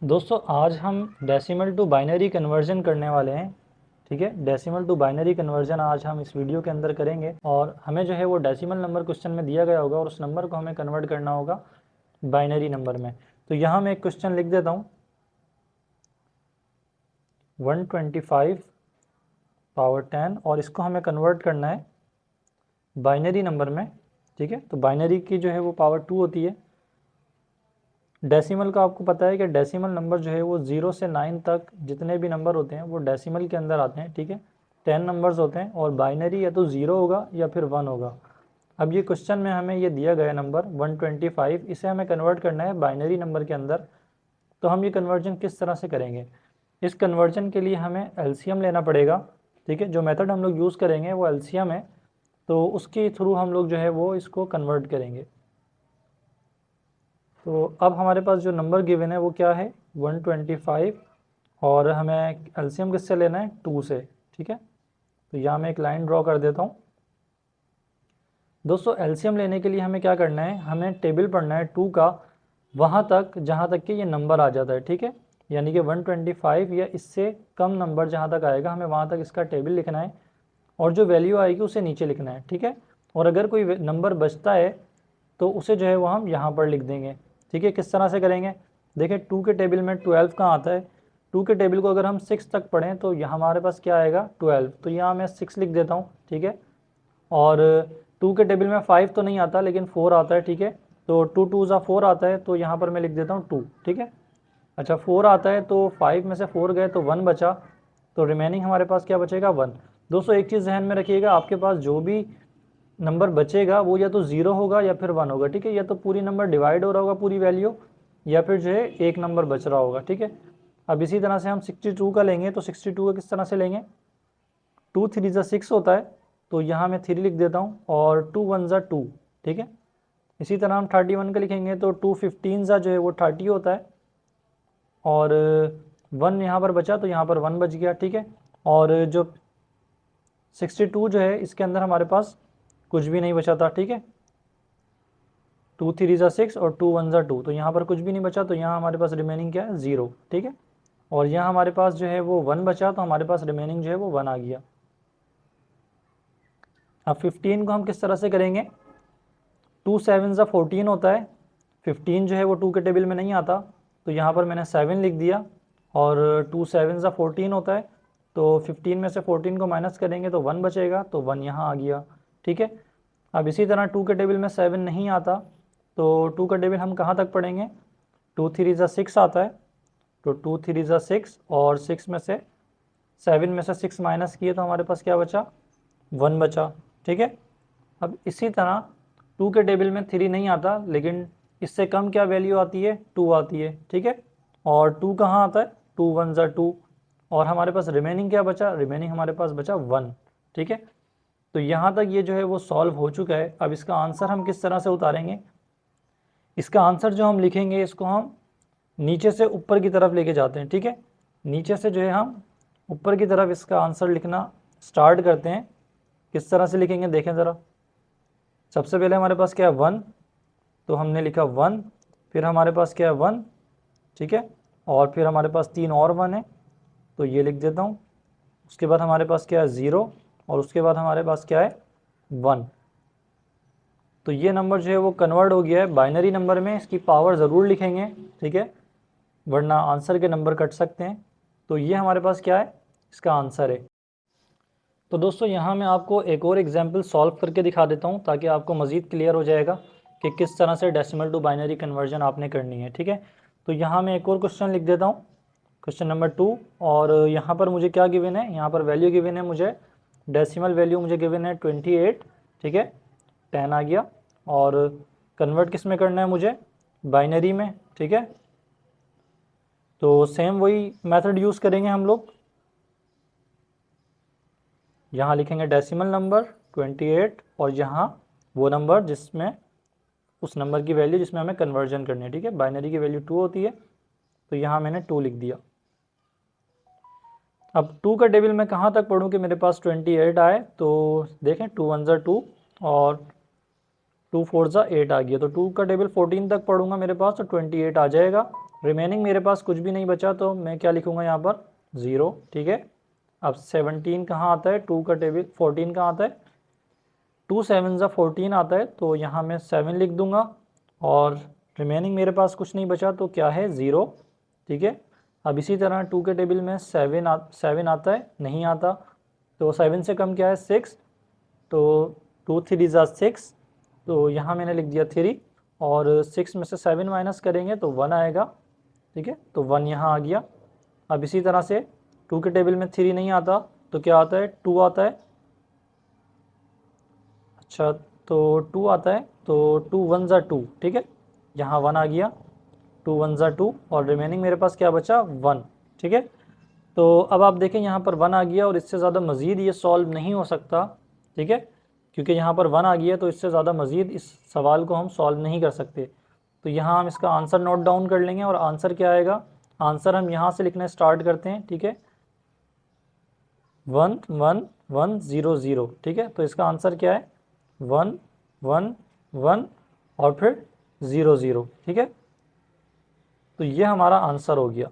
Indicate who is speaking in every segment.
Speaker 1: दोस्तों आज हम डेसिमल टू बाइनरी कन्वर्जन करने वाले हैं। ठीक है, डेसिमल टू बाइनरी कन्वर्जन आज हम इस वीडियो के अंदर करेंगे और हमें जो है वो डेसिमल नंबर क्वेश्चन में दिया गया होगा और उस नंबर को हमें कन्वर्ट करना होगा बाइनरी नंबर में। तो यहाँ मैं एक क्वेश्चन लिख देता हूँ, 125 पावर 10 और इसको हमें कन्वर्ट करना है बाइनरी नंबर में। ठीक है, तो बाइनरी की जो है वो पावर 2 होती है। डेसिमल का आपको पता है कि डेसिमल नंबर जो है वो 0 से 9 तक जितने भी नंबर होते हैं वो डेसिमल के अंदर आते हैं। ठीक है, 10 नंबर्स होते हैं और बाइनरी या तो 0 होगा या फिर 1 होगा। अब ये क्वेश्चन में हमें ये दिया गया नंबर 125, इसे हमें कन्वर्ट करना है बाइनरी नंबर के अंदर। तो हम ये कन्वर्जन किस तरह से करेंगे? इस कन्वर्जन के लिए हमें एलसीएम लेना पड़ेगा। ठीक है, जो मेथड हम लोग यूज़ करेंगे वो एलसीएम है, तो उसके थ्रू हम लोग जो है वो इसको कन्वर्ट करेंगे। तो अब हमारे पास जो नंबर गिवन है वो क्या है, 125 और हमें एलसीएम किससे लेना है, 2 से। ठीक है, तो यहाँ मैं एक लाइन ड्रॉ कर देता हूँ। दोस्तों एलसीएम लेने के लिए हमें क्या करना है, हमें टेबल पढ़ना है 2 का वहाँ तक जहाँ तक कि ये नंबर आ जाता है। ठीक है, यानी कि 125 या इससे कम नंबर जहाँ तक आएगा हमें वहाँ तक इसका टेबल लिखना है और जो वैल्यू आएगी उसे नीचे लिखना है। ठीक है, और अगर कोई नंबर बचता है तो उसे जो है वो हम यहाँ पर लिख देंगे। ठीक है, किस तरह से करेंगे, देखिए 2 के टेबल में 12 कहाँ आता है, 2 के टेबल को अगर हम 6 तक पढ़ें तो यहाँ हमारे पास क्या आएगा, 12। तो यहाँ मैं 6 लिख देता हूँ। ठीक है, और 2 के टेबल में 5 तो नहीं आता लेकिन 4 आता है। ठीक है, तो 2 2 ज़ा 4 आता है, तो यहाँ पर मैं लिख देता हूँ 2। ठीक है, अच्छा 4 आता है तो 5 में से 4 गए तो 1 बचा, तो रिमेनिंग हमारे पास क्या बचेगा, 1। दोस्तों एक चीज़ ध्यान में रखिएगा, आपके पास जो भी नंबर बचेगा वो या तो 0 होगा या फिर 1 होगा। ठीक है, या तो पूरी नंबर डिवाइड हो रहा होगा पूरी वैल्यू, या फिर जो है एक नंबर बच रहा होगा। ठीक है, अब इसी तरह से हम 62 का लेंगे, तो 62 का किस तरह से लेंगे, 2 3 ज़ा 6 होता है, तो यहाँ मैं 3 लिख देता हूँ और 2 1 ज़ा 2। ठीक है, इसी तरह हम 31 का लिखेंगे तो 2 15 ज़ा जो है वो 30 होता है और 1 यहाँ पर बचा तो यहाँ पर 1 बच गया। ठीक है, और जो 62 जो है इसके अंदर हमारे पास कुछ भी नहीं बचा था। ठीक है, 2 3 ज़ा 6 और 2 1 ज़ा 2, तो यहाँ पर कुछ भी नहीं बचा, तो यहाँ हमारे पास रिमेनिंग क्या है, 0। ठीक है, और यहाँ हमारे पास जो है वो 1 बचा, तो हमारे पास रिमेनिंग जो है वो 1 आ गया। अब 15 को हम किस तरह से करेंगे, 2 7 ज़ा 14 होता है, 15 जो है वो 2 के टेबल में नहीं आता, तो यहाँ पर मैंने 7 लिख दिया और 2 7 ज़ा 14 होता है, तो 15 में से 14 को माइनस करेंगे तो 1 बचेगा, तो 1 यहाँ आ गया। ठीक है, अब इसी तरह 2 के टेबल में 7 नहीं आता, तो 2 का टेबल हम कहाँ तक पढ़ेंगे, 2 3 ज़ा 6 आता है, तो 2 3 ज़ा 6 और 6 में से 7 में से 6 माइनस किए तो हमारे पास क्या बचा, 1 बचा। ठीक है, अब इसी तरह 2 के टेबल में 3 नहीं आता लेकिन इससे कम क्या वैल्यू आती है, 2 आती है। ठीक है, और 2 कहाँ आता है, 2 1 ज़ा 2, और हमारे पास रिमेनिंग क्या बचा, रिमेनिंग हमारे पास बचा 1। ठीक है, तो यहाँ तक ये जो है वो सॉल्व हो चुका है। अब इसका आंसर हम किस तरह से उतारेंगे, इसका आंसर जो हम लिखेंगे इसको हम नीचे से ऊपर की तरफ लेके जाते हैं। ठीक है, नीचे से जो है हम ऊपर की तरफ इसका आंसर लिखना स्टार्ट करते हैं। किस तरह से लिखेंगे देखें ज़रा, सबसे पहले हमारे पास क्या है, 1, तो हमने लिखा 1, फिर हमारे पास क्या है 1। ठीक है, और फिर हमारे पास 3 और 1 है, तो ये लिख देता हूँ। उसके बाद हमारे पास क्या है 0 और उसके बाद हमारे पास क्या है 1। तो ये नंबर जो है वो कन्वर्ट हो गया है बाइनरी नंबर में, इसकी पावर ज़रूर लिखेंगे। ठीक है, वरना आंसर के नंबर कट सकते हैं। तो ये हमारे पास क्या है, इसका आंसर है। तो दोस्तों यहाँ मैं आपको एक और एग्जांपल सॉल्व करके दिखा देता हूँ ताकि आपको मज़ीद क्लियर हो जाएगा कि किस तरह से डेसिमल टू बाइनरी कन्वर्जन आपने करनी है। ठीक है, तो यहाँ मैं एक और क्वेश्चन लिख देता हूँ, क्वेश्चन नंबर 2, और यहाँ पर मुझे क्या गिवन है, यहाँ पर वैल्यू गिवन है मुझे, डेसिमल वैल्यू मुझे गिवन है 28। ठीक है, 10 आ गया, और कन्वर्ट किस में करना है मुझे, बाइनरी में। ठीक है, तो सेम वही मेथड यूज़ करेंगे हम लोग। यहाँ लिखेंगे डेसिमल नंबर 28 और यहाँ वो नंबर जिसमें उस नंबर की वैल्यू जिसमें हमें कन्वर्जन करनी है। ठीक है, बाइनरी की वैल्यू 2 होती है, तो यहाँ मैंने 2 लिख दिया। अब 2 का टेबल मैं कहाँ तक पढ़ूँ कि मेरे पास 28 आए, तो देखें 2 1 ज़ा 2 और 2 4 ज़ा 8 आ गया, तो 2 का टेबल 14 तक पढ़ूंगा मेरे पास तो 28 आ जाएगा। रिमेनिंग मेरे पास कुछ भी नहीं बचा, तो मैं क्या लिखूंगा यहाँ पर 0, ठीक है। अब 17 कहाँ आता है, 2 का टेबल 14 कहाँ आता है, 2 7 ज़ा 14 आता है, तो यहाँ मैं 7 लिख दूंगा और रिमेनिंग मेरे पास कुछ नहीं बचा, तो क्या है 0, ठीक है। अब इसी तरह 2 के टेबल में 7 आता है, नहीं आता, तो 7 से कम क्या है 6, तो 2 3 ज़ा 6, तो यहाँ मैंने लिख दिया 3 और 6 में से 7 माइनस करेंगे तो 1 आएगा, ठीक है, तो 1 यहाँ आ गया। अब इसी तरह से 2 के टेबल में 3 नहीं आता, तो क्या आता है 2 आता है, अच्छा तो 2 आता है, तो 2 1 ज़ा 2, ठीक है, यहाँ 1 आ गया, 2 1 ज़ा 2 और रिमेनिंग मेरे पास क्या बचा 1, ठीक है। तो अब आप देखें यहाँ पर 1 आ गया और इससे ज़्यादा मज़ीद ये सॉल्व नहीं हो सकता, ठीक है, क्योंकि यहाँ पर 1 आ गया तो इससे ज़्यादा मज़ीद इस सवाल को हम सॉल्व नहीं कर सकते। तो यहाँ हम इसका आंसर नोट डाउन कर लेंगे और आंसर क्या आएगा, आंसर हम यहाँ से लिखना स्टार्ट करते हैं, ठीक है, 1 1 1 0 0, ठीक है, तो इसका आंसर क्या है 1 1 1 और फिर 0 0, ठीक है, तो ये हमारा आंसर हो गया।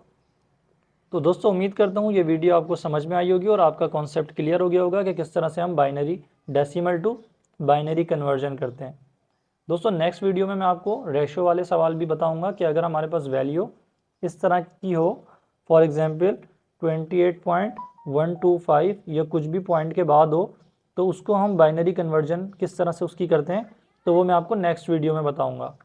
Speaker 1: तो दोस्तों उम्मीद करता हूँ ये वीडियो आपको समझ में आई होगी और आपका कॉन्सेप्ट क्लियर हो गया होगा कि किस तरह से हम binary decimal to binary conversion करते हैं। दोस्तों नेक्स्ट वीडियो में मैं आपको रेशो वाले सवाल भी बताऊंगा कि अगर हमारे पास वैल्यू इस तरह की हो, फॉर एग्जांपल 28.125 या कुछ भी पॉइंट के बाद हो, तो उसको हम बाइनरी कन्वर्जन किस तरह से उसकी करते हैं, तो वो मैं आपको नेक्स्ट वीडियो में बताऊँगा।